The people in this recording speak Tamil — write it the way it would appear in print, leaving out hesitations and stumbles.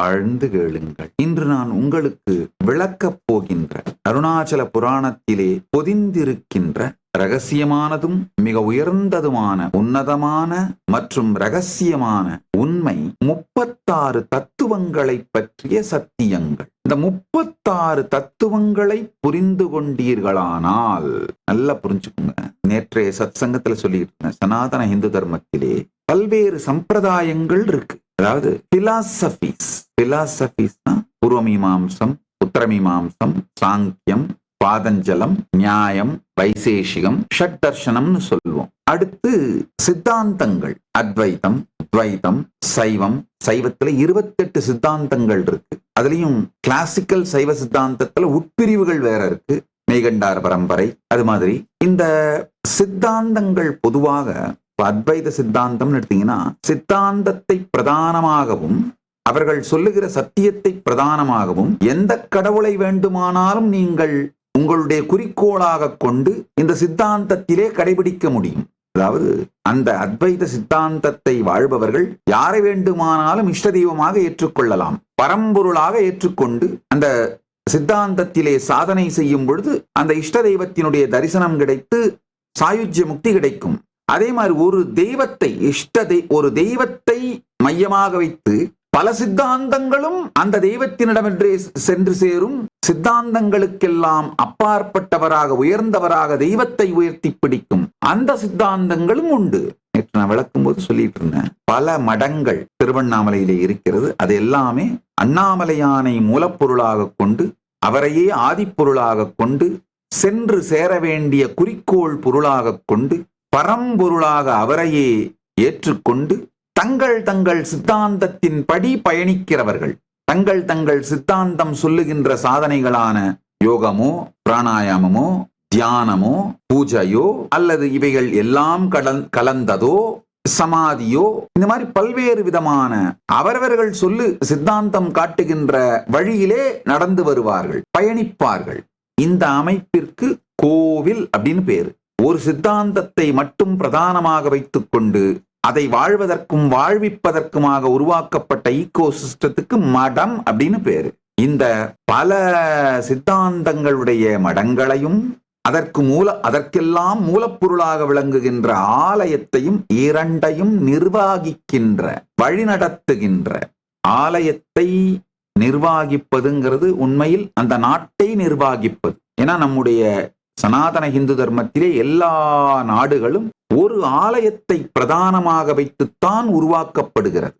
ஆழ்ந்து கேளுங்கள். இன்று நான் உங்களுக்கு விளக்கப் போகின்ற அருணாச்சல புராணத்திலே பொதிந்திருக்கின்ற ரகசியமானதும் மிக உயர்ந்ததுமான உன்னதமான மற்றும் ரகசியமான உண்மை 36 தத்துவங்களை பற்றிய சத்தியங்கள். இந்த 36 தத்துவங்களை புரிந்து கொண்டீர்களானால், நல்லா புரிஞ்சுக்கோங்க, நேற்றைய சத்சங்கத்துல சொல்லிட்டு சனாதன இந்து தர்மத்திலே பல்வேறு சம்பிரதாயங்கள் இருக்கு. அதாவது பிலாசபிஸ்னா பூர்வமீமாம்சம், உத்தரமீமாம்சம், சாங்கியம், பாதஞ்சலம், நியாயம், வைசேஷிகம், ஷட்தர்ஷனம்னு சொல்லுவோம். அடுத்து சித்தாந்தங்கள், அத்வைதம், துவைதம், சைவம். சைவத்துல 28 சித்தாந்தங்கள் இருக்கு. அதுலயும் கிளாசிக்கல் சைவ சித்தாந்தத்துல உட்பிரிவுகள் வேற இருக்கு. மெய்கண்டார் பரம்பரை, அது மாதிரி இந்த சித்தாந்தங்கள் பொதுவாக அத்வைத சித்தாந்தம் எடுத்தீங்கன்னா சித்தாந்தத்தை பிரதானமாகவும் அவர்கள் சொல்லுகிற சத்தியத்தை பிரதானமாகவும் எந்த கடவுளை வேண்டுமானாலும் நீங்கள் உங்களுடைய குறிக்கோளாக கொண்டு இந்த சித்தாந்தத்திலே கடைபிடிக்க முடியும். அதாவது அந்த அத்வைத சித்தாந்தத்தை வாழ்பவர்கள் யாரை வேண்டுமானாலும் இஷ்ட தெய்வமாக ஏற்றுக்கொள்ளலாம், பரம்பொருளாக ஏற்றுக்கொண்டு அந்த சித்தாந்தத்திலே சாதனை செய்யும் பொழுது அந்த இஷ்ட தெய்வத்தினுடைய தரிசனம் கிடைத்து சாயுஜ்ய முக்தி கிடைக்கும். அதே மாதிரி ஒரு தெய்வத்தை மையமாக வைத்து பல சித்தாந்தங்களும் அந்த தெய்வத்தினிடமென்றே சென்று சேரும். சித்தாந்தங்களுக்கெல்லாம் அப்பாற்பட்டவராக உயர்ந்தவராக தெய்வத்தை உயர்த்தி பிடிக்கும் அந்த சித்தாந்தங்களும் உண்டு. நேற்று நான் விளக்கும் போது சொல்லிட்டு இருந்தேன், பல மடங்கள் திருவண்ணாமலையிலே இருக்கிறது. அது எல்லாமே அண்ணாமலையானை மூலப்பொருளாக கொண்டு அவரையே ஆதிப்பொருளாக கொண்டு சென்று சேர வேண்டிய குறிக்கோள் பொருளாக கொண்டு பரம்பொருளாக அவரையே ஏற்றுக்கொண்டு தங்கள் சித்தாந்தத்தின் படி பயணிக்கிறவர்கள். தங்கள் சித்தாந்தம் சொல்லுகின்ற சாதனைகளான யோகமோ, பிராணாயாமமோ, தியானமோ, பூஜையோ அல்லது இவைகள் எல்லாம் கலந்ததோ, சமாதியோ, இந்த மாதிரி பல்வேறு விதமான அவரவர்கள் சொல்லு சித்தாந்தம் காட்டுகின்ற வழியிலே நடந்து வருவார்கள், பயணிப்பார்கள். இந்த அமைப்பிற்கு கோவில் அப்படின்னு பேரு. ஒரு சித்தாந்தத்தை மட்டும் பிரதானமாக வைத்துக் கொண்டு அதை வாழ்வதற்கும் வாழ்விப்பதற்குமாக உருவாக்கப்பட்ட ஈகோ சிஸ்டத்துக்கு மடம் அப்படின்னு பேரு. இந்த பல சித்தாந்தங்களுடைய மடங்களையும் அதற்கெல்லாம் மூலப்பொருளாக விளங்குகின்ற ஆலயத்தையும் இரண்டையும் நிர்வாகிக்கின்ற, வழிநடத்துகின்ற, ஆலயத்தை நிர்வாகிப்பதுங்கிறது உண்மையில் அந்த நாட்டை நிர்வாகிப்பது. ஏன்னா நம்முடைய சனாதன இந்து தர்மத்திலே எல்லா நாடுகளும் ஒரு ஆலயத்தை பிரதானமாக வைத்துத்தான் உருவாக்கப்படுகிறது.